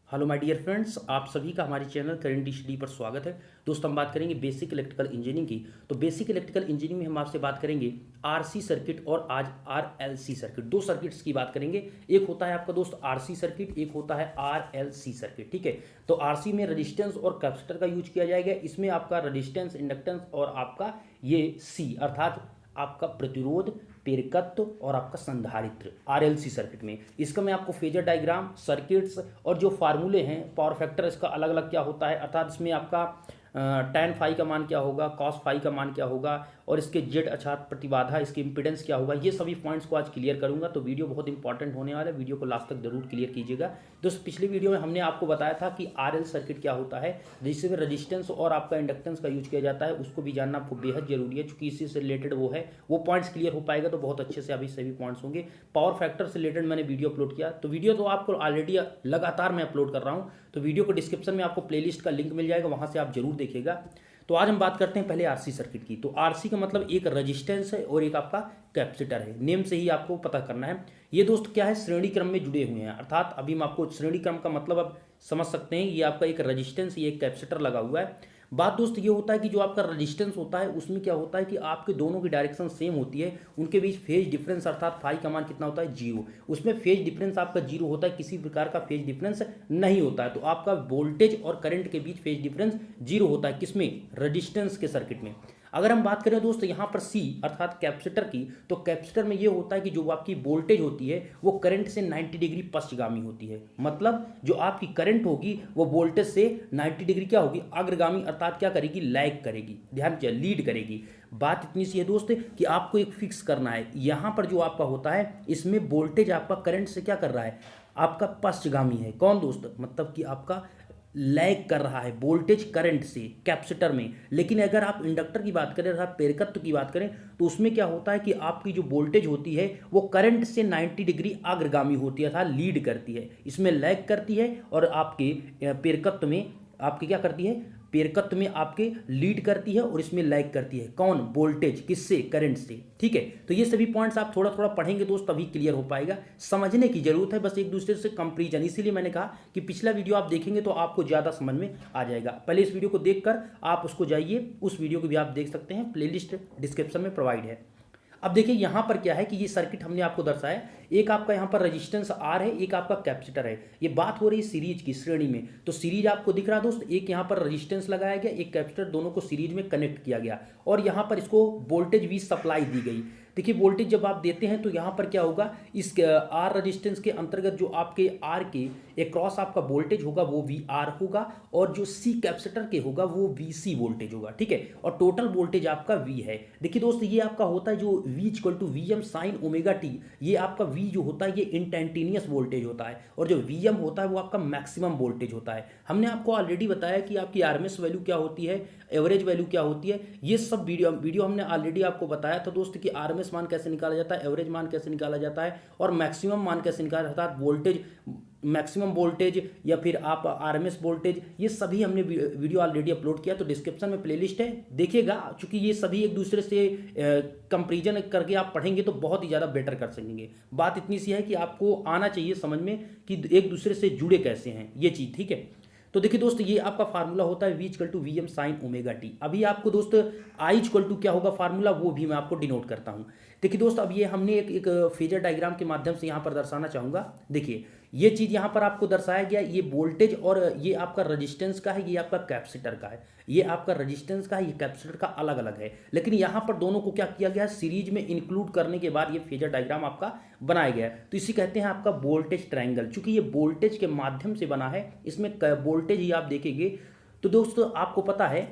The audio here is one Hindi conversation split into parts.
हेलो माय डियर फ्रेंड्स, आप सभी का हमारे चैनल करेंट स्टडी पर स्वागत है। दोस्तों हम बात करेंगे बेसिक इलेक्ट्रिकल इंजीनियरिंग की। तो बेसिक इलेक्ट्रिकल इंजीनियरिंग में हम आपसे बात करेंगे आरसी सर्किट और आज आरएलसी सर्किट। दो सर्किट्स की बात करेंगे। एक होता है आपका दोस्त आरसी सर्किट, एक होता है आरएलसी सर्किट। ठीक है, तो आरसी में रजिस्टेंस और कैपेसिटर का यूज किया जाएगा। इसमें आपका रजिस्टेंस, इंडक्टेंस और आपका ये सी अर्थात आपका प्रतिरोध, पेरकत्व और आपका संधारित्र आरएलसी सर्किट में। इसका मैं आपको फेजर डायग्राम, सर्किट्स और जो फार्मूले हैं, पावर फैक्टर इसका अलग अलग क्या होता है, अर्थात इसमें आपका tan फाई का मान क्या होगा, कॉस फाई का मान क्या होगा और इसके जेड अर्थात प्रतिबाधा, इसकी इंपीडेंस क्या होगा, ये सभी पॉइंट्स को आज क्लियर करूंगा। तो वीडियो बहुत इंपॉर्टेंट होने वाला है, वीडियो को लास्ट तक जरूर क्लियर कीजिएगा। दोस्तों पिछले वीडियो में हमने आपको बताया था कि आरएल सर्किट क्या होता है, जिसमें रजिस्टेंस और आपका इंडक्टेंस का यूज किया जाता है। उसको भी जानना आपको बेहद जरूरी है, चूंकि इसी से रिलेटेड वो पॉइंट्स क्लियर हो पाएगा तो बहुत अच्छे से अभी सभी पॉइंट्स होंगे। पावर फैक्टर से रिलेटेड मैंने वीडियो अपलोड किया, तो वीडियो तो आपको ऑलरेडी लगातार मैं अपलोड कर रहा हूँ, तो वीडियो को डिस्क्रिप्शन में आपको प्लेलिस्ट का लिंक मिल जाएगा, वहां से आप जरूर देखिएगा। तो आज हम बात करते हैं पहले आरसी सर्किट की। तो आरसी का मतलब एक रजिस्टेंस है और एक आपका कैपेसिटर है। नेम से ही आपको पता करना है। ये दोस्त क्या है, श्रेणी क्रम में जुड़े हुए हैं, अर्थात अभी हम आपको श्रेणी क्रम का मतलब अब समझ सकते हैं। ये आपका एक रजिस्टेंस, ये एक कैपेसिटर लगा हुआ है। बात दोस्त ये होता है कि जो आपका रजिस्टेंस होता है उसमें क्या होता है कि आपके दोनों की डायरेक्शन सेम होती है, उनके बीच फेज डिफरेंस अर्थात फाई का मान कितना होता है, जीरो। उसमें फेज डिफरेंस आपका जीरो होता है, किसी प्रकार का फेज डिफरेंस नहीं होता है। तो आपका वोल्टेज और करंट के बीच फेज डिफरेंस जीरो होता है, किसमें, रजिस्टेंस के सर्किट में। अगर हम बात करें दोस्त यहाँ पर सी अर्थात कैपेसिटर की, तो कैपेसिटर में ये होता है कि जो आपकी वोल्टेज होती है वो करंट से 90 डिग्री पश्चगामी होती है। मतलब जो आपकी करंट होगी वो वोल्टेज से 90 डिग्री क्या होगी, अग्रगामी, अर्थात क्या करेगी, लैग करेगी, ध्यान दीजिए, लीड करेगी। बात इतनी सी है दोस्त कि आपको एक फिक्स करना है। यहाँ पर जो आपका होता है इसमें वोल्टेज आपका करंट से क्या कर रहा है, आपका पश्चगामी है। कौन दोस्त, मतलब कि आपका लैग कर रहा है वोल्टेज करंट से कैपेसिटर में। लेकिन अगर आप इंडक्टर की बात करें अर्थात प्रेरकत्व की बात करें तो उसमें क्या होता है कि आपकी जो वोल्टेज होती है वो करंट से 90 डिग्री अग्रगामी होती है अर्थात लीड करती है। इसमें लैग करती है और आपके प्रेरकत्व में आपकी क्या करती है, प्रेरकत्व में आपके लीड करती है और इसमें लैग करती है। कौन, वोल्टेज, किससे, करंट से। ठीक है, तो ये सभी पॉइंट्स आप थोड़ा थोड़ा पढ़ेंगे दोस्त तभी क्लियर हो पाएगा। समझने की जरूरत है बस एक दूसरे से कंपैरिजन, इसीलिए मैंने कहा कि पिछला वीडियो आप देखेंगे तो आपको ज्यादा समझ में आ जाएगा। पहले इस वीडियो को देखकर आप उसको जाइए, उस वीडियो को भी आप देख सकते हैं, प्लेलिस्ट डिस्क्रिप्शन में प्रोवाइड है। अब देखिए यहाँ पर क्या है कि ये सर्किट हमने आपको दर्शाया, एक आपका यहाँ पर रेजिस्टेंस आर है, एक आपका कैपेसिटर है। ये बात हो रही है सीरीज की, श्रेणी में। तो सीरीज आपको दिख रहा है दोस्त, एक यहाँ पर रेजिस्टेंस लगाया गया, एक कैपेसिटर, दोनों को सीरीज में कनेक्ट किया गया और यहाँ पर इसको वोल्टेज भी सप्लाई दी गई। देखिए वोल्टेज जब आप देते हैं तो यहाँ पर क्या होगा, इस आर रेजिस्टेंस के अंतर्गत जो आपके आर के अक्रॉस आपका वोल्टेज होगा वो वी आर होगा और जो सी कैपेसिटर के होगा वो वी सी वोल्टेज होगा। ठीक है, और टोटल वोल्टेज आपका वी है। देखिए दोस्त ये आपका होता है जो V equal to V M sine omega T, ये आपका वी जो होता है ये इंस्टैन्टेनियस वोल्टेज होता है और जो वी एम होता है वो आपका मैक्सिमम वोल्टेज होता है। हमने आपको ऑलरेडी बताया कि आपकी आरएमएस वैल्यू क्या होती है, एवरेज वैल्यू क्या होती है, ये सब वीडियो हमने ऑलरेडी आपको बताया था दोस्त कि आरएमएस मान कैसे निकाला जाता है, एवरेज मान कैसे निकाला जाता है और मैक्सिमम मान कैसे निकाला जाता है, वोल्टेज, मैक्सिमम वोल्टेज या फिर आप आरएमएस वोल्टेज, ये सभी हमने वीडियो ऑलरेडी अपलोड किया। तो डिस्क्रिप्शन में प्लेलिस्ट है, देखिएगा। चूंकि ये सभी एक दूसरे से कंपैरिजन करके आप पढ़ेंगे तो बहुत ही ज़्यादा बेटर कर सकेंगे। बात इतनी सी है कि आपको आना चाहिए समझ में कि एक दूसरे से जुड़े कैसे हैं ये चीज़। ठीक है, तो देखिए दोस्त ये आपका फार्मूला होता है V equal to V M sine omega T. अभी आपको दोस्त आई इक्वल टू क्या होगा फार्मूला, वो भी मैं आपको डिनोट करता हूँ। देखिए दोस्त अब ये हमने एक फेजर डायग्राम के माध्यम से यहाँ पर दर्शाना चाहूँगा। देखिए ये चीज़ यहाँ पर आपको दर्शाया गया, ये वोल्टेज और ये आपका रजिस्टेंस का है, ये आपका कैपेसिटर का है, ये आपका रजिस्टेंस का है, ये कैपेसिटर का अलग अलग है। लेकिन यहाँ पर दोनों को क्या किया गया है, सीरीज में इंक्लूड करने के बाद ये फेजर डायग्राम आपका बनाया गया है। तो इसी कहते हैं आपका वोल्टेज ट्रायंगल। चूंकि ये वोल्टेज के माध्यम से बना है, इसमें वोल्टेज ही आप देखेंगे तो दोस्तों आपको पता है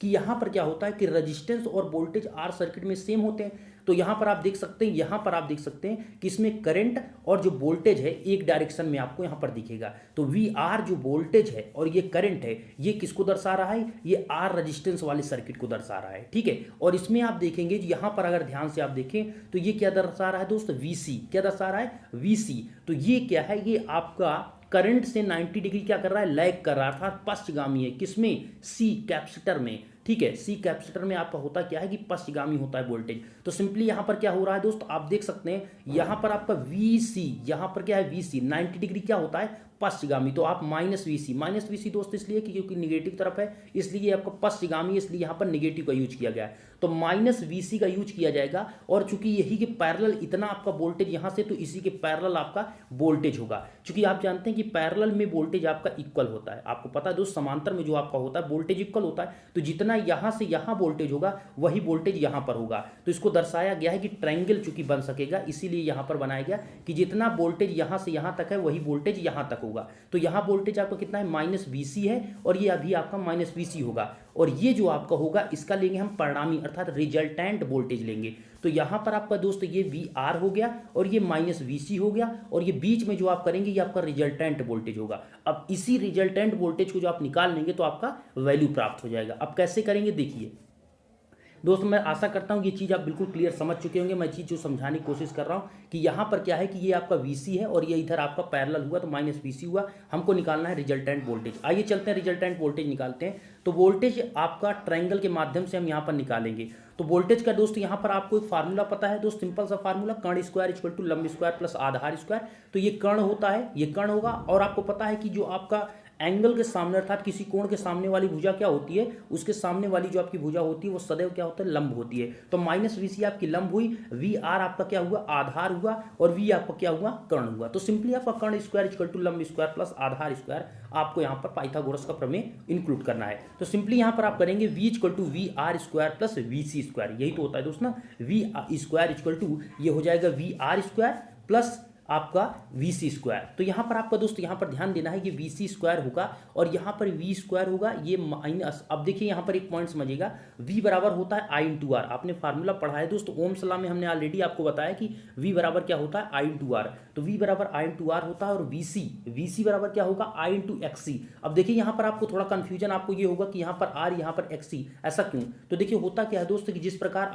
कि यहाँ पर क्या होता है कि रजिस्टेंस और वोल्टेज आर सर्किट में सेम होते हैं। तो यहाँ पर आप देख सकते हैं, यहाँ पर आप देख सकते हैं कि इसमें करंट और जो वोल्टेज है एक डायरेक्शन में आपको यहाँ पर दिखेगा। तो वी आर जो वोल्टेज है और ये करंट है, ये किसको दर्शा रहा है, ये आर रजिस्टेंस वाले सर्किट को दर्शा रहा है। ठीक है, और इसमें आप देखेंगे यहाँ पर अगर ध्यान से आप देखें तो ये क्या दर्शा रहा है दोस्त, वी सी। क्या दर्शा रहा है, वी सी। तो ये क्या है, ये आपका करंट से 90 डिग्री क्या कर रहा है, लैग कर रहा है अर्थात पश्चगामी है। किसमें, सी कैपेसिटर में। ठीक है, सी कैपेसिटर में आपका होता क्या है कि पश्चगामी होता है वोल्टेज। तो सिंपली यहाँ पर क्या हो रहा है दोस्त, आप देख सकते हैं यहाँ पर आपका वी सी, यहाँ पर क्या है वी सी 90 डिग्री क्या होता है, पश्चगामी, तो आप माइनस वी सी दोस्त इसलिए क्योंकि निगेटिव तरफ है, इसलिए ये आपका पश्चगामी, इसलिए यहाँ पर निगेटिव का यूज किया गया है। तो माइनस वी सी का यूज किया जाएगा, और चूंकि यही के पैरेलल इतना आपका वोल्टेज यहाँ से, तो इसी के पैरेलल आपका वोल्टेज होगा। चूंकि आप जानते हैं कि पैरेलल में वोल्टेज आपका इक्वल होता है, आपको पता है दोस्त, समांतर में जो आपका होता है वोल्टेज इक्वल होता है, तो जितना यहाँ से यहाँ वोल्टेज होगा वही वोल्टेज यहाँ पर होगा। तो इसको दर्शाया गया है कि ट्रायंगल चूंकि बन सकेगा, इसीलिए यहाँ पर बनाया गया कि जितना वोल्टेज यहाँ से यहाँ तक है वही वोल्टेज यहाँ तक होगा। तो यहाँ वोल्टेज आपका कितना है, माइनस वी सी है, और ये अभी आपका माइनस वी सी होगा, और ये जो आपका होगा इसका लेंगे हम परिणामी अर्थात रिजल्टेंट वोल्टेज लेंगे। तो यहाँ पर आपका दोस्त ये वी आर हो गया, और ये माइनस वी सी हो गया, और ये बीच में जो आप करेंगे ये आपका रिजल्टेंट वोल्टेज होगा। अब इसी रिजल्टेंट वोल्टेज को जो आप निकाल लेंगे तो आपका वैल्यू प्राप्त हो जाएगा। अब कैसे करेंगे देखिए दोस्त, मैं आशा करता हूँ ये चीज़ आप बिल्कुल क्लियर समझ चुके होंगे। मैं चीज़ जो समझाने की कोशिश कर रहा हूँ कि यहाँ पर क्या है कि ये आपका VC है और ये इधर आपका पैरेलल हुआ, तो माइनस VC हुआ, हमको निकालना है रिजल्टेंट वोल्टेज। आइए चलते हैं रिजल्टेंट वोल्टेज निकालते हैं। तो वोल्टेज आपका ट्रायंगल के माध्यम से हम यहाँ पर निकालेंगे। तो वोल्टेज का दोस्त यहाँ पर आपको एक फार्मूला पता है दोस्त, सिंपल सा फार्मूला, कर्ण स्क्वायर इक्वल टू लंब स्क्वायर प्लस आधार स्क्वायर। तो ये कर्ण होता है, ये कर्ण होगा, और आपको पता है कि जो आपका एंगल के सामने अर्थात किसी कोण के सामने वाली भुजा क्या होती है, उसके सामने वाली जो आपकी भुजा होती है वो सदैव क्या होता है, लंब होती है। तो माइनस वी सी आपकी लंब हुई, वी आर आपका क्या हुआ, आधार हुआ, और वी आपका क्या हुआ, कर्ण हुआ। तो सिंपली आपका कर्ण स्क्वायर इक्वल टू लंब स्क्वायर प्लस आधार स्क्वायर आपको यहाँ पर पाइथागोरस का प्रमेय इंक्लूड करना है। तो सिंपली यहाँ पर आप करेंगे V equal to V R square plus V C square, यही तो होता है दोस्त ना, वी स्क्वायर इक्वल टू ये हो जाएगा वी आर स्क्वायर प्लस आपका वी सी स्क्वायर। तो यहाँ पर आपका दोस्त यहाँ पर ध्यान देना है कि वी सी स्क्वायर होगा और यहाँ पर वी स्क्वायर होगा, ये माइनस। अब देखिए यहाँ पर एक पॉइंट समझिएगा, वी बराबर होता है आई इंटू आर। आपने फार्मूला पढ़ा है दोस्त, ओम सलाह में हमने ऑलरेडी आपको बताया कि वी बराबर क्या होता है, आई इंटू आर। तो वी बराबर आई इंटू आर होता है, और वी सी बराबर क्या होगा, आई इंटू एक्स सी। अब देखिए यहाँ पर आपको थोड़ा कंफ्यूजन आपको ये होगा कि यहाँ पर आर यहाँ पर एक्स सी, ऐसा क्यों? तो देखिए होता क्या है दोस्त कि जिस प्रकार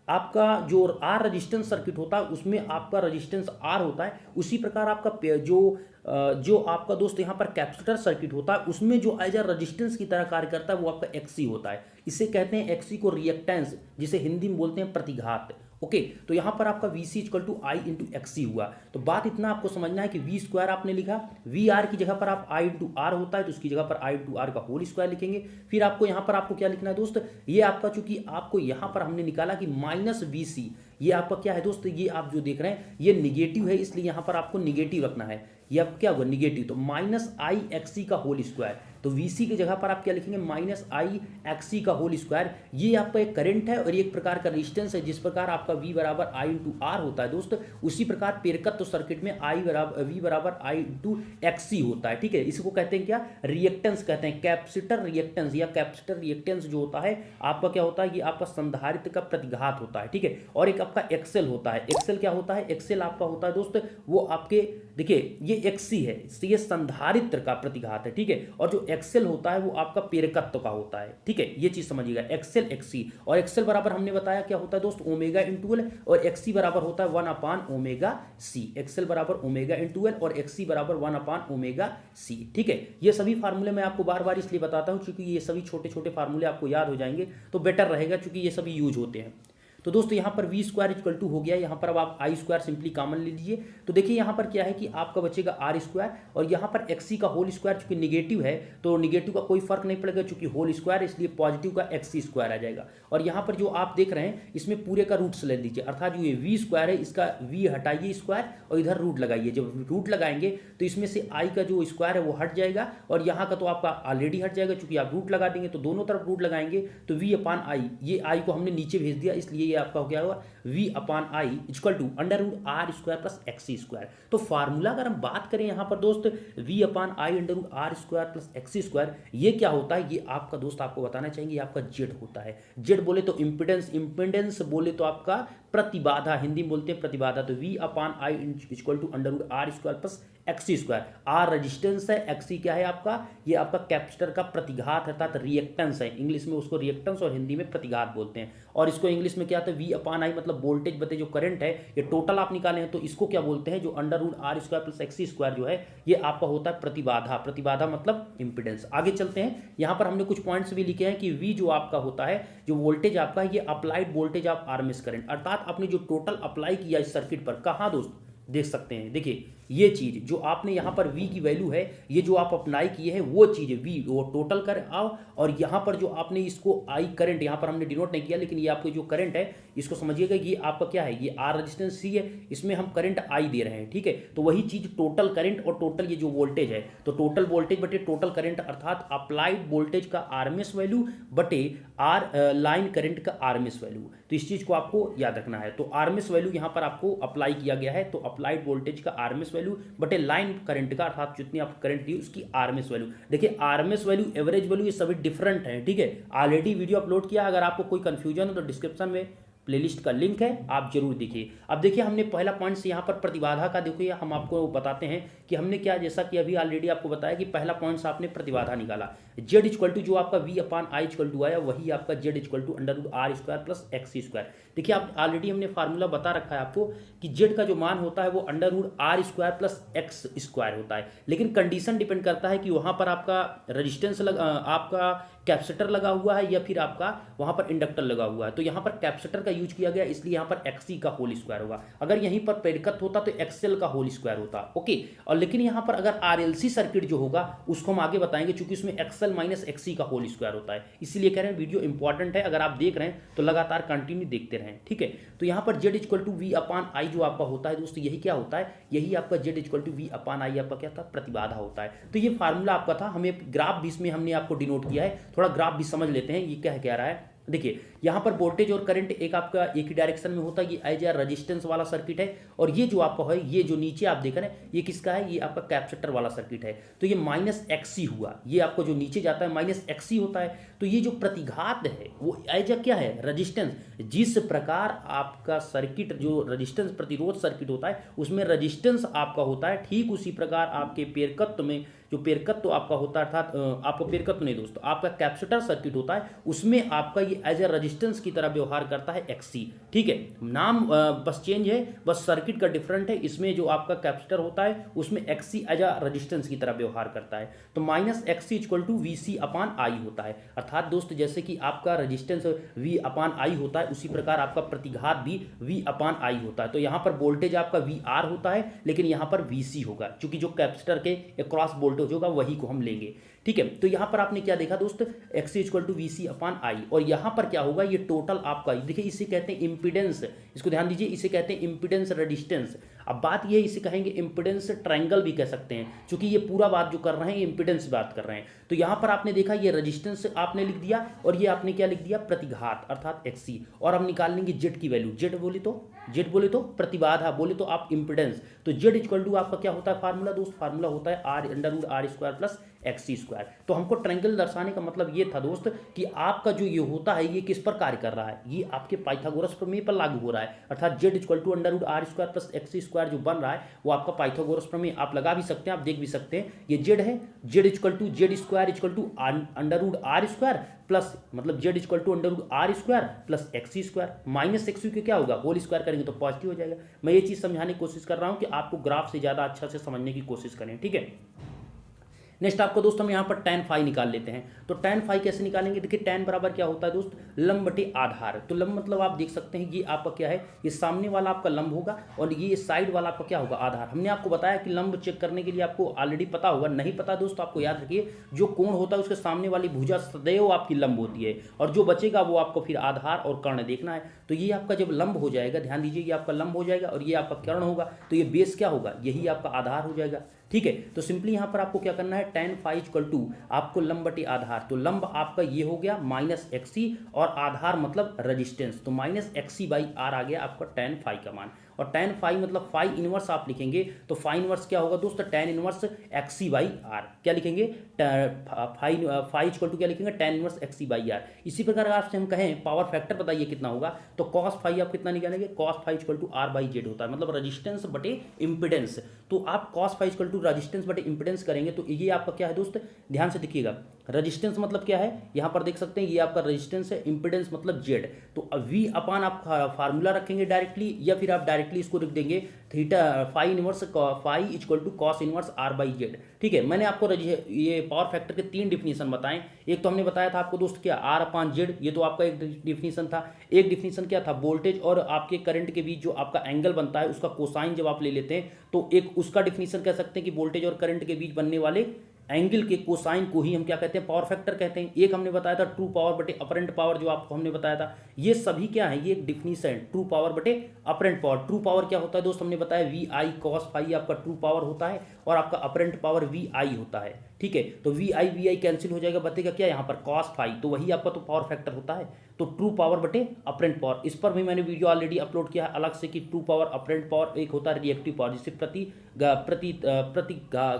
आपका जो आर रजिस्टेंस सर्किट होता है उसमें आपका रजिस्टेंस आर होता है, उसी प्रकार आपका जो आपका दोस्त यहाँ पर कैपेसिटर सर्किट होता है उसमें जो एज अ रजिस्टेंस की तरह कार्य करता है वो आपका एक्सी होता है। इसे कहते हैं एक्सी को रिएक्टेंस, जिसे हिंदी में बोलते हैं प्रतिघात। ओके, तो यहाँ पर आपका V C equal to I into X C हुआ। तो बात इतना आपको समझना है कि वी स्क्वायर आपने लिखा, वी आर की जगह पर आप आई इंटू आर होता है तो उसकी जगह पर आई इंटू आर का होल स्क्वायर लिखेंगे। फिर आपको यहाँ पर आपको क्या लिखना है दोस्त, ये आपका चूंकि आपको यहाँ पर हमने निकाला कि माइनस वी सी, ये आपका क्या है दोस्त, ये आप जो देख रहे हैं ये निगेटिव है, इसलिए यहाँ पर आपको निगेटिव रखना है। ये अब क्या होगा, निगेटिव, तो माइनस आई एक्स सी का होल स्क्वायर। तो वीसी की जगह पर आप क्या लिखेंगे, माइनस आई एक्स सी का होल स्क्वायर। ये आपका एक करंट है और एक प्रकार का रेजिस्टेंस है। जिस प्रकार आपका वी बराबर आई इंटू आर होता है दोस्त, उसी प्रकार प्रेरकत्व सर्किट में वी बराबर आई इंटू एक्स सी होता है। ठीक है, इसको कहते हैं क्या, रिएक्टेंस कहते हैं, कैपेसिटर रिएक्टेंस या कैपेसिटर रिएक्टेंस जो होता है आपका क्या होता है, ये आपका संधारित्र का प्रतिघात होता है। ठीक है, और एक आपका एक्सेल होता है। एक्सेल क्या होता है, एक्सेल आपका होता है दोस्त वो आपके, देखिए ये एक्सी है, ये संधारित्र का प्रतिघात है। ठीक है, और जो एक्सेल होता है वो आपका प्रेरकत्व का होता है। ठीक है, ये चीज समझिएगा, एक्सेल एक्सी, और एक्सेल बराबर हमने बताया क्या होता है दोस्त, ओमेगा इंटू एल, और एक्सी बराबर होता है 1 अपान ओमेगा सी। एक्सेल बराबर ओमेगा इंटू एल और एक्सी बराबर 1 अपान ओमेगा सी। ठीक है, ये सभी फार्मूले मैं आपको बार बार इसलिए बताता हूं क्योंकि ये सभी छोटे छोटे फार्मूले आपको याद हो जाएंगे तो बेटर रहेगा, क्योंकि ये सभी यूज होते हैं। तो दोस्तों यहाँ पर वी स्क्वायर इक्वल टू हो गया, यहाँ पर अब आप आई स्क्वायर सिंपली कॉमन ले लीजिए। तो देखिए यहाँ पर क्या है कि आपका बचेगा आर स्क्वायर, और यहाँ पर एक्सी का होल स्क्वायर चूंकि निगेटिव है तो निगेटिव का कोई फर्क नहीं पड़ेगा चूंकि होल स्क्वायर, इसलिए पॉजिटिव का एक्सी स्क्वायर आ जाएगा। और यहाँ पर जो आप देख रहे हैं इसमें पूरे का रूट्स ले लीजिए, अर्थात जो ये वी स्क्वायर है इसका वी हटाइए स्क्वायर और इधर रूट लगाइए। जब रूट लगाएंगे तो इसमें से आई का जो स्क्वायर है वो हट जाएगा, और यहाँ का तो आपका ऑलरेडी हट जाएगा चूंकि आप रूट लगा देंगे। तो दोनों तरफ रूट लगाएंगे तो वी अपान आई, ये आई को हमने नीचे भेज दिया, इसलिए ये आपका हो गया होगा v upon I equal to under root R square plus XC square. तो फार्मूला अगर हम बात करें यहाँ पर दोस्त, v upon I under root R square plus XC square, ये क्या होता है, ये आपका दोस्त आपको बताना चाहिए, आपका जेड होता है। जेड बोले तो इम्पिडेंस, इम्पिडेंस बोले तो आपका प्रतिबाधा, हिंदी में बोलते हैं प्रतिबाधा। तो v upon I equal to under root R square plus XC square. R resistance है, एक्सी क्या है आपका, ये आपका कैपेसिटर का प्रतिघात अर्थात रिएक्टेंस है। इंग्लिश में उसको रिएक्टेंस और हिंदी में प्रतिघात बोलते हैं। और इसको इंग्लिश में क्या आता है, वी अपान आई मतलब वोल्टेज बते जो करंट है, ये टोटल आप निकाले हैं तो इसको क्या बोलते हैं, जो under root R square plus XC square जो है ये आपका होता है प्रतिबाधा। प्रतिबाधा मतलब इंपिडेंस। आगे चलते हैं, यहाँ पर हमने कुछ पॉइंट्स भी लिखे हैं कि वी जो आपका होता है, जो वोल्टेज आपका ये अप्लाइड वोल्टेज ऑफ आर्मेस करंट, अर्थात आपने जो टोटल अप्लाई किया इस सर्किट पर, कहाँ दोस्त देख सकते हैं, देखिए ये चीज़ जो आपने यहाँ पर V की वैल्यू है, ये जो आप अप्लाई किए हैं वो चीज़ V वो टोटल कर आओ, और यहाँ पर जो आपने इसको I करंट यहाँ पर हमने डिनोट नहीं किया, लेकिन ये आपको जो करंट है इसको समझिएगा, ये आपका क्या है, ये R रेजिस्टेंस C है, इसमें हम करंट I दे रहे हैं, ठीक है। तो वही चीज़ टोटल करंट और टोटल ये जो वोल्टेज है, तो टोटल वोल्टेज बटे टोटल करंट अर्थात अप्लाइड वोल्टेज का RMS वैल्यू बटे लाइन करंट का RMS वैल्यू। तो इस चीज़ को आपको याद रखना है। तो RMS वैल्यू यहाँ पर आपको अप्लाई किया गया है, तो अप्लाइड वोल्टेज का RMS वैल्यू बटे लाइन करंट का अर्थात जितनी आप करंट दी उसकी RMS वैल्यू। देखिए RMS वैल्यू, एवरेज वैल्यू, ये सभी डिफरेंट है, ठीक है। ऑलरेडी वीडियो अपलोड किया, अगर आपको कोई कंफ्यूजन हो तो डिस्क्रिप्शन में प्लेलिस्ट का लिंक है, आप जरूर देखिए। अब देखिए हमने पहला पॉइंट से यहाँ पर प्रतिबाधा का देखिए हम आपको बताते हैं कि हमने क्या, जैसा कि अभी ऑलरेडी आपको बताया कि पहला पॉइंट से आपने प्रतिबाधा निकाला, जेड इक्वल टू जो आपका V upon I equal to आया वही आपका Z equal to under root R square plus X square. देखिए आप ऑलरेडी हमने फार्मूला बता रखा है आपको कि जेड का जो मान होता है वो under root R square plus X square होता है, लेकिन कंडीशन डिपेंड करता है कि वहाँ पर आपका रजिस्टेंस आपका कैपेसिटर लगा हुआ है या फिर आपका वहाँ पर इंडक्टर लगा हुआ है। तो यहाँ पर कैपेसिटर का यूज किया गया, इसलिए यहाँ पर एक्सी का होल स्क्वायर होगा। अगर यहीं पर प्रेरिकत होता तो एक्सएल का होल स्क्वायर होता, ओके। और लेकिन यहाँ पर अगर आरएलसी सर्किट जो होगा उसको हम आगे बताएंगे, क्योंकि उसमें एक्सएल माइनस एक्सी का होल स्क्वायर होता है, इसीलिए कह रहे हैं वीडियो इंपॉर्टेंट है। अगर आप देख रहे हैं तो लगातार कंटिन्यू देखते रहें, ठीक है। तो यहाँ पर Z equal to V upon आई जो आपका होता है दोस्तों, यही क्या होता है, यही आपका Z equal to V upon आई आपका क्या था, प्रतिबाधा होता है। तो ये फार्मूला आपका था, हमें ग्राफ भी इसमें हमने आपको डिनोट किया है, थोड़ा ग्राफ भी समझ लेते हैं ये क्या रहा है। देखिए यहाँ पर वोल्टेज और करंट एक आपका एक ही डायरेक्शन में होता है, ये एज ए रेजिस्टेंस वाला सर्किट है, और ये जो आपका है, ये जो नीचे आप देख रहे हैं ये किसका है, ये आपका कैपेसिटर वाला सर्किट है। तो ये माइनस एक्सी हुआ, ये आपको जो नीचे जाता है माइनस एक्सी होता है। तो ये जो प्रतिघात है वो एज ए क्या है, रेजिस्टेंस। जिस प्रकार आपका सर्किट जो रेजिस्टेंस प्रतिरोध सर्किट होता है उसमें रेजिस्टेंस आपका होता है, ठीक उसी प्रकार आपके पेरकत्व में जो पेरकत्व आपका होता है, अर्थात आपको पेरकत्व नहीं दोस्तों, आपका कैपेसिटर सर्किट होता है, उसमें आपका ये एज ए रेजिस्टेंस की तरह व्यवहार करता है एक्सी, ठीक है। नाम बस चेंज है, बस सर्किट का डिफरेंट है। इसमें जो आपका कैपेसिटर होता है उसमें एक्सी एज ए रेजिस्टेंस की तरह व्यवहार करता है। तो minus XC equal to VC upon I होता है, अर्थात दोस्त जैसे कि आपका रेजिस्टेंस V अपान आई होता है उसी प्रकार आपका प्रतिघात भी V अपान आई होता है। तो यहाँ पर वोल्टेज आपका VR होता है, लेकिन यहाँ पर VC होगा, क्योंकि जो कैपेसिटर के अक्रॉस वोल्टेज होगा वही को हम लेंगे, ठीक है। तो यहां पर आपने क्या देखा दोस्त, x equal to VC upon आई, और यहां पर क्या होगा, ये टोटल आपका देखिए, इसे कहते हैं इंपीडेंस, इसको ध्यान दीजिए, इसे कहते हैं इंपीडेंस रेजिस्टेंस। अब बात ये, इसे कहेंगे इंपीडेंस ट्रायंगल भी कह सकते हैं, क्योंकि ये पूरा बात जो कर रहे हैं इंपीडेंस बात कर रहे हैं। तो यहां पर आपने देखा ये रेजिस्टेंस आपने लिख दिया, और ये आपने क्या लिख दिया, प्रतिघात अर्थात एक्सी। और अब निकाल लेंगे जेड की वैल्यू, जेड बोले तो प्रतिबाधा, बोले तो आप इंपीडेंस। तो जेड इक्वल टू आपका क्या होता है फार्मूला दोस्त, फार्मूला होता है R under root R square plus XC square. तो हमको ट्रायंगल दर्शाने का मतलब ये था दोस्त कि आपका जो ये होता है ये किस पर कार्य कर रहा है, ये आपके पाइथागोरस प्रमेय पर लागू हो रहा है, अर्थात Z equal to under root R square plus XC square जो बन रहा है वो आपका पाइथागोरस प्रमेय आप लगा भी सकते हैं, आप देख भी सकते हैं। ये जेड है, Z equal to Z square equal to under root R square plus मतलब Z equal to under root R square plus XC square, minus XC के क्या होगा, होल स्क्वायर करेंगे तो पॉजिटिव हो जाएगा। मैं ये चीज़ समझाने की कोशिश कर रहा हूँ कि आपको ग्राफ से ज़्यादा अच्छा से समझने की कोशिश करें, ठीक है। नेक्स्ट आपको दोस्त हम यहाँ पर tan फाई निकाल लेते हैं। तो tan फाई कैसे निकालेंगे, देखिए tan बराबर क्या होता है दोस्त, लंब बटे आधार। तो लंब मतलब आप देख सकते हैं ये आपका क्या है, ये सामने वाला आपका लंब होगा और ये साइड वाला आपका क्या होगा, आधार। हमने आपको बताया कि लंब चेक करने के लिए आपको ऑलरेडी पता होगा, नहीं पता दोस्त आपको याद रखिए, जो कोण होता है उसके सामने वाली भुजा सदैव आपकी लंब होती है, और जो बचेगा वो आपको फिर आधार और कर्ण देखना है। तो ये आपका जब लंब हो जाएगा, ध्यान दीजिए, ये आपका लंब हो जाएगा और ये आपका कर्ण होगा, तो ये बेस क्या होगा, यही आपका आधार हो जाएगा, ठीक है। तो सिंपली यहाँ पर आपको क्या करना है, tan फाई इक्वल टू आपको लंब बटे आधार, तो लंब आपका ये हो गया माइनस एक्सी और आधार मतलब रेजिस्टेंस, तो माइनस एक्सी बाई आर आ गया आपका tan फाई का मान। और tan फाई मतलब फाई इनवर्स आप लिखेंगे तो फाई इनवर्स क्या होगा दोस्तों, tan inverse XC by R, क्या लिखेंगे, फाई इक्वल टू क्या लिखेंगे, tan inverse XC by R. इसी प्रकार आपसे हम कहें पावर फैक्टर बताइए कितना होगा, तो कॉस फाई आप कितना निकालेंगे, cos phi equal to R by Z होता है, मतलब रेजिस्टेंस बटे इंपिडेंस। तो आप cos phi equal to resistance बटे इंपिडेंस करेंगे तो ये आपका क्या है दोस्त, ध्यान से देखिएगा, रेजिस्टेंस मतलब क्या है, यहाँ पर देख सकते हैं ये आपका रेजिस्टेंस है, इंपिडेंस मतलब जेड। तो वी अपान आप फार्मूला रखेंगे डायरेक्टली, या फिर आप डायरेक्टली डायरेक्टली इसको लिख देंगे theta phi inverse phi equal to cos inverse R by Z. ठीक है, मैंने आपको ये पावर फैक्टर के 3 डिफिनीशन बताएं। एक तो हमने बताया था आपको दोस्त क्या, आर अपान जेड, ये तो आपका एक डिफिनीशन था। एक डिफिनीशन क्या था, वोल्टेज और आपके करंट के बीच जो आपका एंगल बनता है उसका कोसाइन जब आप ले लेते हैं तो एक उसका डिफिनीशन कह सकते हैं कि वोल्टेज और करंट के बीच बनने वाले एंगल के कोसाइन को ही हम क्या कहते हैं, पावर फैक्टर कहते हैं। एक हमने बताया था ट्रू पावर बटे अपरेंट पावर, जो आपको हमने बताया था। ये सभी क्या है, ये एक डिफिनीशन, ट्रू पावर बटे अपरेंट पावर। ट्रू पावर क्या होता है दोस्त, हमने बताया वी आई कॉस फाई आपका ट्रू पावर होता है और आपका अपरेंट पावर वी आई होता है। ठीक है, तो वी आई कैंसिल हो जाएगा, बतेगा क्या यहाँ पर कॉस फाई, तो वही आपका तो पावर फैक्टर होता है। तो ट्रू पावर बटे अपरेंट पावर, इस पर भी मैंने वीडियो ऑलरेडी अपलोड किया है अलग से कि ट्रू पावर अपरेंट पावर एक होता है रिएक्टिव पावर, जिसे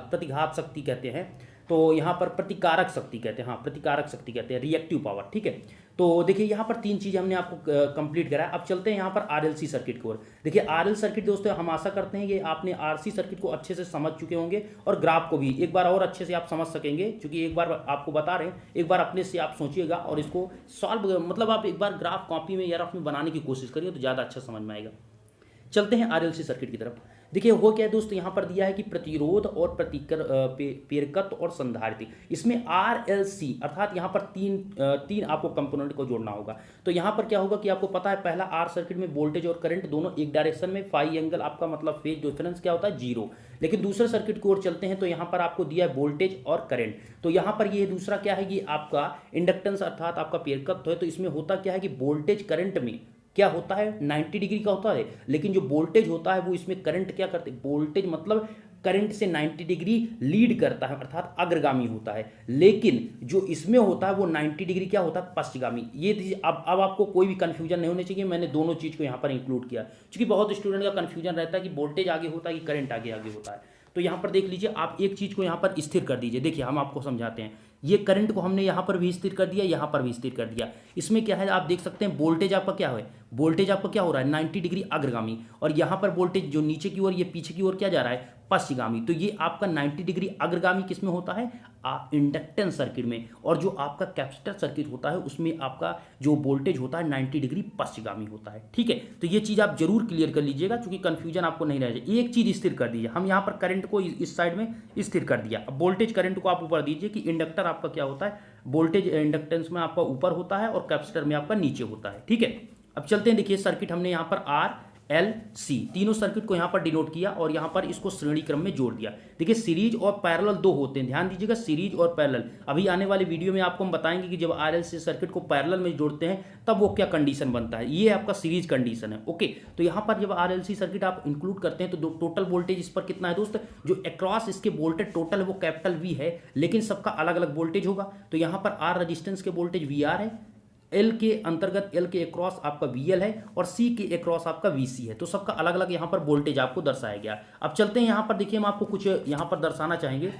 प्रतिघात शक्ति कहते हैं। तो यहाँ पर प्रतिकारक शक्ति कहते हैं, हाँ प्रतिकारक शक्ति कहते हैं, रिएक्टिव पावर। ठीक है, तो देखिए यहाँ पर 3 चीज़ें हमने आपको कंप्लीट करा है। अब चलते हैं यहाँ पर आरएलसी सर्किट की ओर। देखिए आरएल सर्किट दोस्तों, हम आशा करते हैं कि आपने आरसी सर्किट को अच्छे से समझ चुके होंगे और ग्राफ को भी एक बार और अच्छे से आप समझ सकेंगे, क्योंकि एक बार आपको बता रहे हैं, एक बार अपने से आप सोचिएगा और इसको सॉल्व, मतलब आप एक बार ग्राफ कॉपी में या रफ में बनाने की कोशिश करिए तो ज़्यादा अच्छा समझ में आएगा। चलते हैं आरएलसी सर्किट की तरफ। देखिए वो क्या है दोस्तों, यहाँ पर दिया है कि प्रतिरोध और प्रेरकत्व और संधारित्र, इसमें आरएलसी अर्थात यहाँ पर तीन आपको कंपोनेंट को जोड़ना होगा। तो यहाँ पर क्या होगा कि आपको पता है, पहला आर सर्किट में वोल्टेज और करंट दोनों एक डायरेक्शन में, फाई एंगल आपका मतलब फेज डिफरेंस क्या होता है, 0। लेकिन दूसरे सर्किट की ओर चलते हैं तो यहाँ पर आपको दिया है वोल्टेज और करंट। तो यहाँ पर ये दूसरा क्या है, ये आपका इंडक्टेंस अर्थात आपका प्रेरकत्व है। तो इसमें होता क्या है कि वोल्टेज करंट में क्या होता है, 90 डिग्री का होता है, लेकिन जो वोल्टेज होता है वो इसमें करंट क्या करते हैं, वोल्टेज मतलब करंट से 90 डिग्री लीड करता है अर्थात अग्रगामी होता है। लेकिन जो इसमें होता है वो 90 डिग्री क्या होता है, पश्चिगामी। ये अब आपको कोई भी कंफ्यूजन नहीं होनी चाहिए, मैंने दोनों चीज़ को यहाँ पर इंक्लूड किया, क्योंकि बहुत स्टूडेंट का कंफ्यूजन रहता है कि वोल्टेज आगे होता है कि करंट आगे होता है। तो यहाँ पर देख लीजिए, आप एक चीज़ को यहाँ पर स्थिर कर दीजिए। देखिए हम आपको समझाते हैं, ये करंट को हमने यहाँ पर भी स्थिर कर दिया, यहाँ पर भी स्थिर कर दिया। इसमें क्या है, आप देख सकते हैं वोल्टेज आपका क्या है, वोल्टेज आपका क्या हो रहा है, 90 डिग्री अग्रगामी, और यहाँ पर वोल्टेज जो नीचे की ओर, ये पीछे की ओर क्या जा रहा है, पश्चिगामी। तो ये आपका 90 डिग्री अग्रगामी किस में होता है, इंडक्टेंस सर्किट में, और जो आपका कैपेसिटर सर्किट होता है उसमें आपका जो वोल्टेज होता है 90 डिग्री पश्चिगामी होता है। ठीक है, तो ये चीज़ आप जरूर क्लियर कर लीजिएगा, क्योंकि कंफ्यूजन आपको नहीं रह जाए। एक चीज़ स्थिर कर दीजिए, हम यहाँ पर करंट को इस साइड में स्थिर कर दिया। अब वोल्टेज करंट को आप ऊपर दीजिए कि इंडक्टर आपका क्या होता है, वोल्टेज इंडक्टेंस में आपका ऊपर होता है और कैपेसिटर में आपका नीचे होता है। ठीक है, अब चलते हैं। देखिए सर्किट हमने यहाँ पर आर एल सी तीनों सर्किट को यहाँ पर डिनोट किया और यहाँ पर इसको श्रेणी क्रम में जोड़ दिया। देखिए सीरीज और पैरेलल दो होते हैं, ध्यान दीजिएगा, सीरीज और पैरेलल। अभी आने वाले वीडियो में आपको हम बताएंगे कि जब आरएलसी सर्किट को पैरेलल में जोड़ते हैं तब वो क्या कंडीशन बनता है। ये आपका सीरीज कंडीशन है। ओके, तो यहाँ पर जब आरएलसी सर्किट आप इंक्लूड करते हैं तो टोटल वोल्टेज इस पर कितना है दोस्त, जो अक्रॉस इसके वोल्टेज टोटल है वो कैपिटल वी है, लेकिन सबका अलग अलग वोल्टेज होगा। तो यहाँ पर आर रजिस्टेंस के वोल्टेज वी आर है, एल के अंतर्गत एल के अक्रॉस आपका वीएल है और सी के अक्रॉस आपका वीसी है। तो सबका अलग अलग यहाँ पर वोल्टेज आपको दर्शाया गया। अब चलते हैं यहाँ पर, देखिए हम आपको कुछ यहाँ पर दर्शाना चाहेंगे,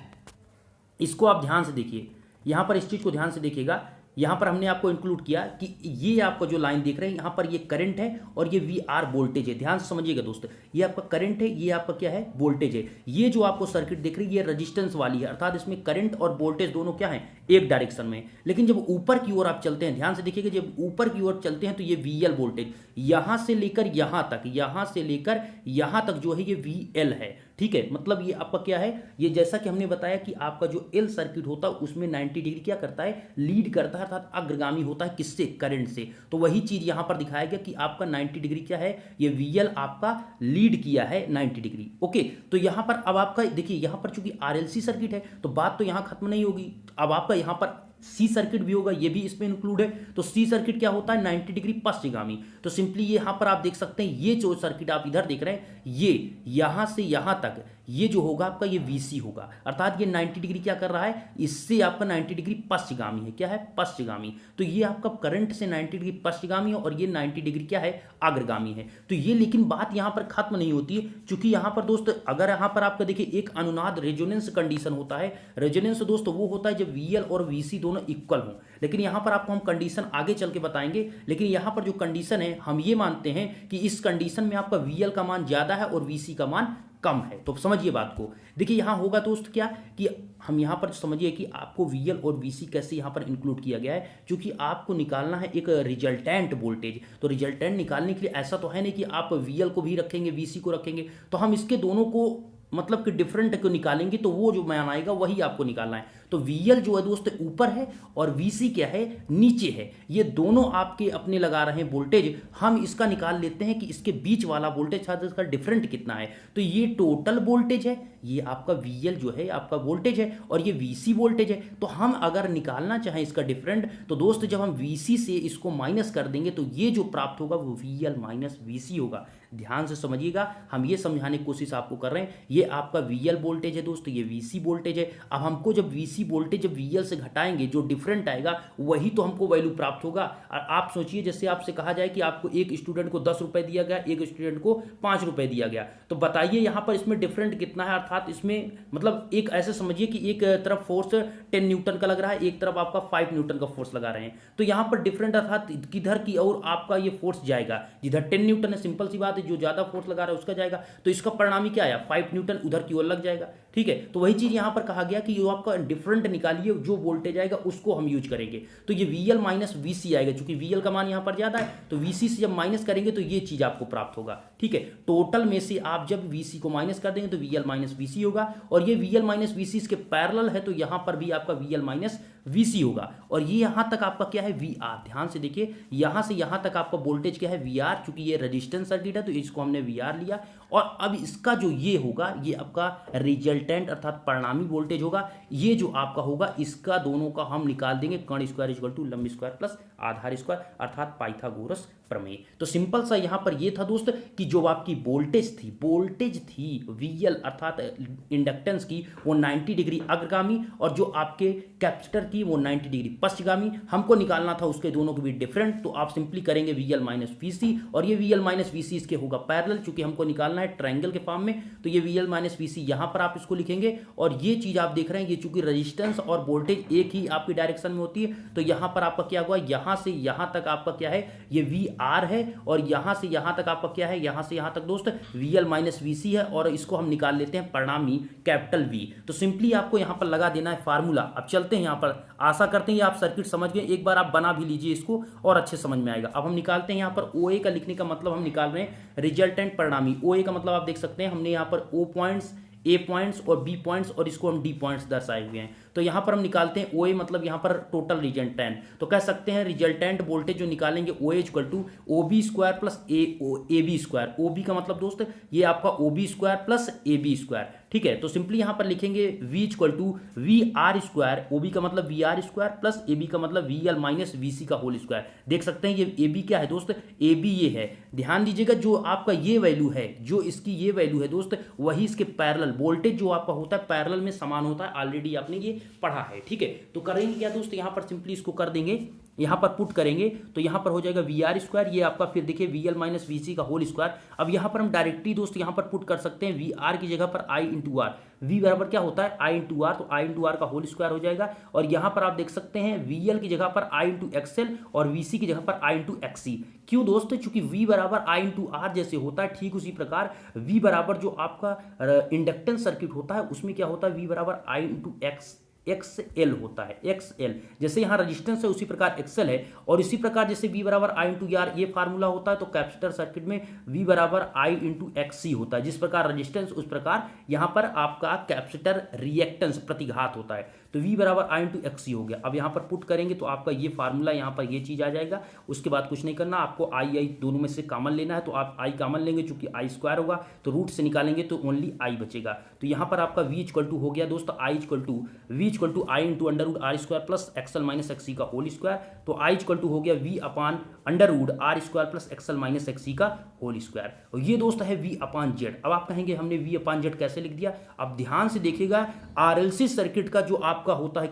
इसको आप ध्यान से देखिए, यहाँ पर इस चीज़ को ध्यान से देखिएगा। यहाँ पर हमने आपको इंक्लूड किया कि ये आपका जो लाइन देख रहे हैं यहाँ पर ये करंट है और ये वी आर वोल्टेज है। ध्यान से समझिएगा दोस्त, ये आपका करंट है, ये आपका क्या है, वोल्टेज है। ये जो आपको सर्किट दिख रही है ये रेजिस्टेंस वाली है, अर्थात इसमें करंट और वोल्टेज दोनों क्या है, एक डायरेक्शन में। लेकिन जब ऊपर की ओर आप चलते हैं, ध्यान से देखिएगा, जब ऊपर की ओर चलते हैं तो ये वीएल वोल्टेज यहां से लेकर यहां तक, यहां से लेकर यहां तक जो है ये वीएल है। ठीक है, मतलब ये आपका क्या है, ये जैसा कि हमने बताया कि आपका जो एल सर्किट होता है उसमें 90 डिग्री क्या करता है, लीड करता है, अर्थात अग्रगामी होता है, किससे, करंट से। तो वही चीज यहां पर दिखाया गया कि आपका 90 डिग्री क्या है, ये वीएल आपका लीड किया है 90 डिग्री। ओके, तो यहां पर अब आपका देखिए, यहां पर चूंकि आरएलसी सर्किट है तो बात तो यहां खत्म नहीं होगी। अब आपका यहां पर सी सर्किट भी होगा, ये भी इसमें इंक्लूड है। तो सी सर्किट क्या होता है, 90 डिग्री पश्चिगामी। तो सिंपली यहां पर आप देख सकते हैं, ये जो सर्किट आप इधर देख रहे हैं, ये यहां से यहां तक ये जो होगा आपका ये वीसी होगा, अर्थात ये 90 डिग्री क्या कर रहा है, इससे आपका 90 डिग्री पश्चिगामी है। क्या है, पश्चिगामी। तो ये आपका करंट से 90 डिग्री पश्चिगामी है और ये 90 डिग्री क्या है, अग्रगामी है। तो ये, लेकिन बात यहां पर खत्म नहीं होती है, क्योंकि यहां पर दोस्त अगर यहां पर आपका देखिए एक अनुनाद रेजोनेंस कंडीशन होता है। रेजोनेंस दोस्त वो होता है जब वीएल और वीसी दोनों इक्वल हों, लेकिन यहां पर आपको हम कंडीशन आगे चल के बताएंगे। लेकिन यहां पर जो कंडीशन है, हम ये मानते हैं कि इस कंडीशन में आपका वीएल का मान ज्यादा है और वीसी का मान कम है। तो समझिए बात को। देखिए यहाँ होगा दोस्त क्या कि हम यहाँ पर समझिए कि आपको वीएल और वीसी कैसे यहाँ पर इंक्लूड किया गया है, क्योंकि आपको निकालना है एक रिजल्टेंट वोल्टेज। तो रिजल्टेंट निकालने के लिए ऐसा तो है नहीं कि आप वीएल को भी रखेंगे वीसी को रखेंगे, तो हम इसके दोनों को मतलब कि डिफरेंट को निकालेंगे, तो वो जो मान आएगा वही आपको निकालना है। तो वीएल जो है दोस्त ऊपर है और वीसी क्या है, नीचे है। ये दोनों आपके अपने लगा रहे हैं वोल्टेज, हम इसका निकाल लेते हैं कि इसके बीच वाला वोल्टेज शायद इसका डिफरेंट कितना है। तो ये टोटल वोल्टेज है, ये आपका वीएल जो है आपका वोल्टेज है, और ये वीसी वोल्टेज है। तो हम अगर निकालना चाहें इसका डिफरेंट, तो दोस्त जब हम वीसी से इसको माइनस कर देंगे तो ये जो प्राप्त होगा वो वीएल माइनस वीसी होगा। ध्यान से समझिएगा, हम ये समझाने की कोशिश आपको कर रहे हैं। ये आपका वीएल वोल्टेज है दोस्तों, ये वीसी वोल्टेज है। अब हमको जब वीसी वोल्टेज जब वीएल से घटाएंगे, जो डिफरेंट आएगा वही तो हमको वैल्यू प्राप्त होगा। आप सोचिए, जैसे आपसे कहा जाए कि आपको एक स्टूडेंट को 10 रुपए दिया गया, एक स्टूडेंट को 5 रुपए दिया गया, तो बताइए यहाँ पर इसमें डिफरेंट कितना है। अर्थात इसमें मतलब एक ऐसे समझिए कि एक तरफ फोर्स 10 न्यूटन का लग रहा है, एक तरफ आपका 5 न्यूटन का फोर्स लगा रहे हैं। तो यहाँ पर डिफरेंट अर्थात किधर की और आपका ये फोर्स जाएगा, जिधर 10 न्यूटन है, सिंपल सी बात है, जो ज्यादा फोर्स लगा रहा है उसका जाएगा। तो इसका परिणामी क्या आया, 5 न्यूटन उधर की ओर लग जाएगा। ठीक है, तो वही चीज यहाँ पर कहा गया कि जो आपका डिफरेंट निकालिए, जो वोल्टेज आएगा उसको हम यूज करेंगे। तो ये वीएल माइनस वीसी आएगा, क्योंकि वीएल का मान यहाँ पर ज्यादा है, तो वीसी से जब माइनस करेंगे तो ये चीज आपको प्राप्त होगा। ठीक है, टोटल में से आप जब वीसी को माइनस कर देंगे तो वीएल माइनस वीसी होगा, और ये वीएल माइनस वीसी इसके पैरेलल है, तो यहां पर भी आपका वीएल माइनस वीसी होगा। और ये यहां तक आपका क्या है, वी आर। ध्यान से देखिए, यहां से यहां तक आपका वोल्टेज क्या है, वी आर। चूंकि ये रेजिस्टेंस सर्किट है तो इसको हमने वी आर लिया, और अब इसका जो ये होगा, ये आपका रिजल्टेंट अर्थात परिणामी वोल्टेज होगा। ये जो आपका होगा, इसका दोनों का हम निकाल देंगे, कर्ण स्क्वायर इक्वल टू लंब स्क्वायर प्लस आधार स्क्वायर, अर्थात पाइथागोरस प्रमेय। तो सिंपल सा यहां पर ये था दोस्त कि जो आपकी वोल्टेज थी वीएल अर्थात इंडक्टेंस की, वो 90 डिग्री अग्रगामी, और जो आपके कैपेसिटर की वो 90 डिग्री पश्चगामी। हमको निकालना था उसके दोनों के बीच डिफरेंट, तो आप सिंपली करेंगे वीएल माइनस वीसी, और ये वीएल माइनस वीसी इसके होगा पैरेलल, चूंकि हमको निकालना है ट्रायंगल के फॉर्म में। तो ये वीएल माइनस वीसी यहां पर आप इसको लिखेंगे, और ये चीज आप देख रहे हैं, ये चूंकि रेजिस्टेंस और वोल्टेज एक ही आपकी डायरेक्शन में होती है, तो यहां पर आपका क्या हुआ, यहां से यहां तक आपका क्या है, ये वी आर है, और यहां से यहां तक आपका क्या है, यहां से यहां तक दोस्त वीएल माइनस वीसी है, और इसको हम निकाल लेते हैं परिणामी कैपिटल वी। तो सिंपली आपको यहां पर लगा देना है फार्मूला। अब चलते हैं यहां पर, आशा करते हैं आप सर्किट समझ गए, एक बार आप बना भी लीजिए इसको और अच्छे समझ में आएगा। अब हम निकालते हैं यहां पर ओए का, लिखने का मतलब हम निकाल रहे हैं रिजल्टेंट परिणामी। ओए का मतलब आप देख सकते हैं, हमने यहां पर ओ पॉइंट्स, ए पॉइंट्स और बी पॉइंट्स, और इसको हम डी पॉइंट्स दर्शाए हुए हैं। तो यहां पर हम निकालते हैं ओए मतलब यहां पर टोटल रिजल्टेंट, तो कह सकते हैं रिजल्टेंट वोल्टेज जो निकालेंगे O A equal to O B square plus A B square. O B का मतलब दोस्त ये आपका O B square plus A B square. ठीक है, तो सिंपली यहां पर लिखेंगे v equal to V R square, O B का मतलब V R square plus A B का मतलब V L minus V C का होल स्क्वायर। देख सकते हैं ये ए बी क्या है दोस्त, ए बी ये है। ध्यान दीजिएगा, जो आपका ये वैल्यू है, जो इसकी ये वैल्यू है दोस्त, वही इसके पैरेलल वोल्टेज जो आपका होता है पैरेलल में समान होता है। ऑलरेडी आपने ये पढ़ा है। ठीक है, तो करेंगे क्या दोस्त, यहां पर सिंपली इसको कर देंगे, यहां पर पुट करेंगे, तो यहां पर हो जाएगा वी आर स्क्वायर, ये आपका फिर देखिए we L minus V C का होल स्क्वायर। अब यहां पर हम डायरेक्टली दोस्त यहां पर पुट कर सकते हैं वी आर की जगह पर आई इंटू आर। वी बराबर क्या होता है, आई इंटू आर, तो आई इंटू आर का होल स्क्वायर हो जाएगा। और यहां पर आप देख सकते हैं वी एल की जगह पर आई इंटू एक्सएल और वी सी की जगह पर आई इंटू एक्सी। क्यों दोस्त, चूंकि v बराबर आई इंटू आर जैसे होता है, ठीक उसी प्रकार v बराबर जो आपका इंडक्टेंस सर्किट होता है उसमें क्या होता है, v बराबर आई इंटू एक्सएल होता है। एक्सएल जैसे यहाँ रजिस्टेंस है उसी प्रकार एक्सएल है, और इसी प्रकार जैसे v बराबर आई इंटू आर ये फार्मूला होता है, तो कैपेसिटर सर्किट में v बराबर आई इंटू एक्सी होता है। जिस प्रकार रजिस्टेंस उस प्रकार यहाँ पर आपका कैपेसिटर रिएक्टेंस प्रतिघात होता है। तो v बराबर आई इंटू एक्सी हो गया। अब यहाँ पर पुट करेंगे तो आपका ये फार्मूला यहाँ पर ये चीज आ जाएगा। उसके बाद कुछ नहीं करना, आपको आई दोनों में से कॉमन लेना है, तो आप आई कॉमन लेंगे, चूंकि आई स्क्वायर होगा तो रूट से निकालेंगे तो ओनली आई बचेगा। तो यहाँ पर आपका v इक्वल टू हो गया दोस्तों, I equal to v equal to I into under root R square plus XL minus XC का होल स्क्वायर। तो आई इक्वल टू हो गया v upon under root R square plus XL minus XC का होल स्क्वायर। और ये दोस्त है v अपान जेड। अब आप कहेंगे हमने v अपान जेड कैसे लिख दिया, अब ध्यान से देखिएगा, आरएलसी सर्किट का जो आपका होता है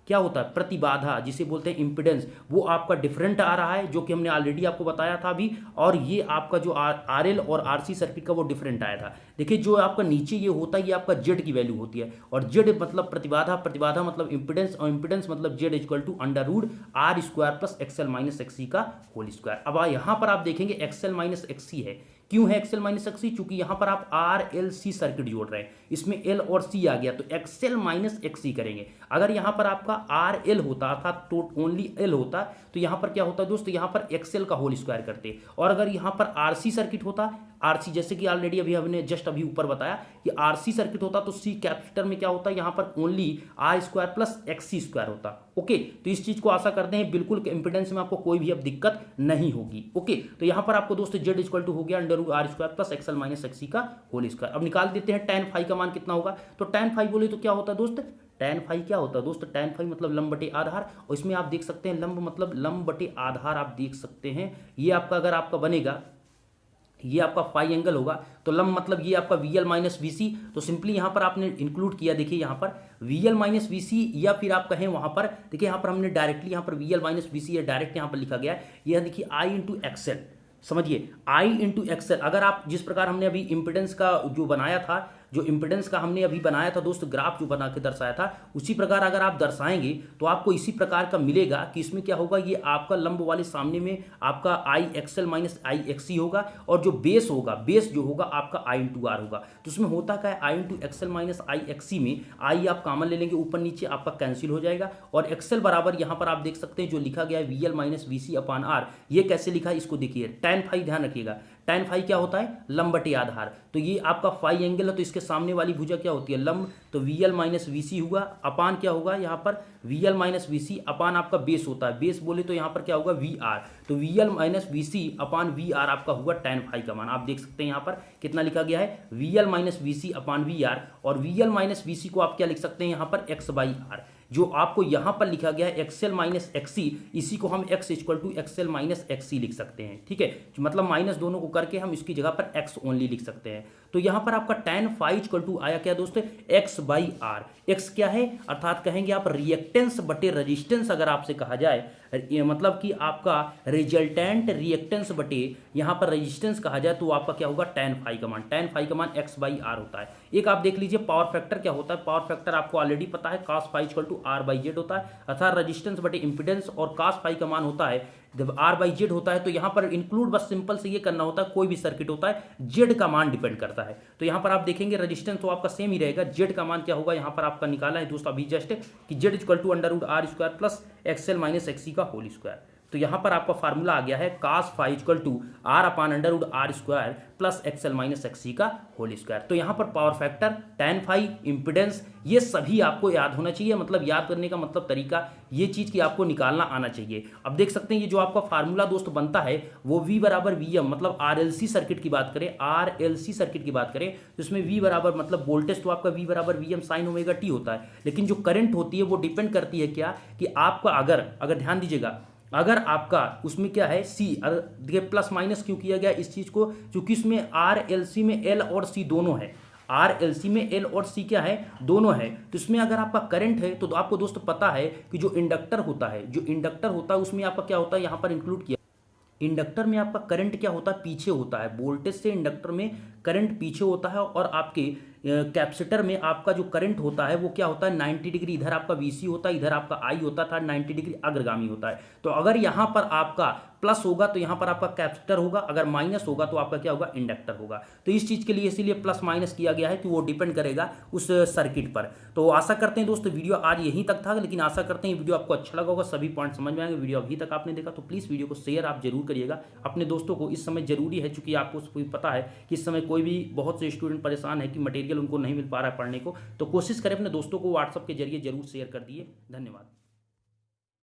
क्या होता है, प्रतिबाधा जिसे बोलते हैं इंपिडेंस, वो आपका डिफरेंट आ रहा है, जो कि हमने ऑलरेडी आपको बताया था अभी। और ये आपका जो आरएल और आरसी सर्किट का वो डिफरेंट आया था। देखिए जो आपका नीचे ये होता है, ये आपका जेड की वैल्यू होती है, और जेड मतलब प्रतिबाधा, प्रतिबाधा मतलब इंपिडेंस, और इंपिडेंस मतलब Z equal to under root R square plus XL minus XC का होल स्क्वायर। अब यहाँ पर आप देखेंगे एक्सएल माइनस एक्सी है, क्यों है एक्सएल माइनस एक्ससी? चूंकि यहां पर आप आरएलसी सर्किट जोड़ रहे हैं, इसमें एल और सी आ गया तो एक्सएल माइनस एक्ससी करेंगे। अगर यहां पर आपका आरएल होता अर्थात तो ओनली एल होता तो यहां पर क्या होता दोस्त, यहां पर एक्सएल का होल स्क्वायर करते। और अगर यहां पर आरसी सर्किट होता, आरसी जैसे कि ऑलरेडी अभी हमने जस्ट अभी ऊपर बताया कि आरसी सर्किट होता तो सी कैपेसिटर में क्या होता, यहां पर only R square plus X C square होता। ओके, तो इस चीज को आशा करते हैं बिल्कुल इंपेडेंस में आपको कोई भी अब दिक्कत नहीं होगी। ओके, तो यहां पर आपको दोस्त जेड इक्वल टू हो गया under root R square plus XL minus X C का होल स्क्वायर। अब निकाल देते हैं tan फाई का मान कितना होगा। तो tan फाई बोले तो क्या होता है दोस्त, tan फाई क्या होता है दोस्त, tan फाई मतलब लंब बटे आधार। और इसमें आप देख सकते हैं लंब मतलब लंब बटे आधार, आप देख सकते हैं ये आपका अगर आपका बनेगा, ये आपका फाई एंगल होगा तो लंब मतलब ये आपका VL माइनस VC। तो सिंपली यहां पर आपने इंक्लूड किया, देखिए यहां पर VL माइनस VC, या फिर आप कहें वहां पर देखिए यहां पर हमने डायरेक्टली यहां पर VL माइनस VC या डायरेक्ट यहां पर लिखा गया है, यह देखिए I इंटू एक्सएल, समझिए I इंटू एक्सएल। अगर आप जिस प्रकार हमने अभी इंपिडेंस का जो बनाया था, जो इंपिडेंस का हमने अभी बनाया था दोस्त, ग्राफ जो बना के दर्शाया था, उसी प्रकार अगर आप दर्शाएंगे तो आपको इसी प्रकार का मिलेगा कि इसमें क्या होगा, ये आपका लंब वाले सामने में आपका आई एक्सएल माइनस आई एक्ससी होगा, और जो बेस होगा, बेस जो होगा आपका आई इंटू आर होगा। तो उसमें होता क्या है, आई इंटू एक्सएल माइनस आई एक्ससी में आई आप कॉमन ले लेंगे, ऊपर नीचे आपका कैंसिल हो जाएगा, और एक्सएल बराबर यहाँ पर आप देख सकते हैं जो लिखा गया है VL minus VC upon R. ये कैसे लिखा है इसको देखिए, tan फाई ध्यान रखिएगा, tan फाई क्या होता है, लंब बटे आधार। तो ये आपका फाई एंगल है तो इसके सामने वाली भुजा क्या होती है, लंब। तो VL माइनस VC हुआ अपान क्या होगा यहाँ पर VL माइनस VC अपान आपका बेस होता है, बेस बोले तो यहाँ पर क्या होगा VR। तो VL माइनस VC अपान VR आपका हुआ tan फाई का मान। आप देख सकते हैं यहाँ पर कितना लिखा गया है, VL माइनस VC अपान VR, और VL माइनस VC को आप क्या लिख सकते हैं यहाँ पर x बाई आर। जो आपको यहां पर लिखा गया है एक्सएल माइनस एक्ससी, इसी को हम x equal to X L minus X C लिख सकते हैं। ठीक है, मतलब माइनस दोनों को करके हम इसकी जगह पर x ओनली लिख सकते हैं। तो यहां पर आपका tan फाई इक्वल टू आया क्या दोस्तों, x बाई आर। x क्या है, अर्थात कहेंगे आप रिएक्टेंस बटे रेजिस्टेंस, अगर आपसे कहा जाए मतलब कि आपका रिजल्टेंट रिएक्टेंस बटे यहां पर रेजिस्टेंस कहा जाए तो आपका क्या होगा, tan फाई का मान। tan फाई का मान x बाई आर होता है। एक आप देख लीजिए पावर फैक्टर क्या होता है, पावर फैक्टर आपको ऑलरेडी पता है cos phi equal to R by Z होता है, अर्थात रेजिस्टेंस बटे इंपिडेंस, और cos फाई का मान होता है जब आर बाई जेड होता है। तो यहां पर इंक्लूड बस सिंपल से ये करना होता है, कोई भी सर्किट होता है जेड का मान डिपेंड करता है। तो यहां पर आप देखेंगे रेजिस्टेंस तो आपका सेम ही रहेगा, जेड का मान क्या होगा यहां पर आपका निकाला है दोस्तों अभी जस्ट, कि Z equal to under root R square plus XL minus X C का होल स्क्वायर। तो यहां पर आपका फार्मूला आ गया है cos phi equal to R upon under root R square plus XL minus X C का होल स्क्वायर। तो यहां पर power factor, tan phi, impedance, ये सभी आपको याद होना चाहिए। मतलब याद करने का मतलब तरीका ये चीज की आपको निकालना आना चाहिए। अब देख सकते हैं ये जो आपका फार्मूला दोस्त बनता है वो V बराबर VM, मतलब RLC सर्किट की बात करें, RLC सर्किट की बात करें तो इसमें V बराबर मतलब वोल्टेज तो आपका V बराबर VM साइन ओमेगा टी होता है, लेकिन जो करंट होती है वो डिपेंड करती है क्या, कि आपका अगर ध्यान दीजिएगा, अगर आपका उसमें क्या है C, देखिए प्लस माइनस क्यों किया गया इस चीज को, क्योंकि इसमें RLC में L और C दोनों है, RLC में L और C क्या है, दोनों है। तो इसमें अगर आपका करंट है तो आपको दोस्त पता है कि जो इंडक्टर होता है उसमें आपका क्या होता है, यहां पर इंक्लूड किया, इंडक्टर में आपका करंट क्या होता है, पीछे होता है, वोल्टेज से इंडक्टर में करंट पीछे होता है, और आपके कैपेसिटर में आपका जो करंट होता है वो क्या होता है 90 डिग्री, इधर आपका VC होता है, इधर आपका I होता था, 90 डिग्री अग्रगामी होता है। तो अगर यहां पर आपका प्लस होगा तो यहां पर आपका कैपेसिटर होगा, अगर माइनस होगा तो आपका क्या होगा, इंडक्टर होगा। तो इस चीज के लिए इसीलिए प्लस माइनस किया गया है कि वो डिपेंड करेगा उस सर्किट पर। तो आशा करते हैं दोस्तों वीडियो आज यहीं तक था, लेकिन आशा करते हैं वीडियो आपको अच्छा लगा होगा, सभी पॉइंट समझ में आएंगे। वीडियो अभी तक आपने देखा तो प्लीज वीडियो को शेयर आप जरूर करिएगा अपने दोस्तों को, इस समय जरूरी है, चूंकि आपको पता है कि इस समय कोई भी बहुत से स्टूडेंट परेशान है कि मटेरियल उनको नहीं मिल पा रहा है पढ़ने को। तो कोशिश करें अपने दोस्तों को व्हाट्सएप के जरिए जरूर शेयर कर दिए। धन्यवाद।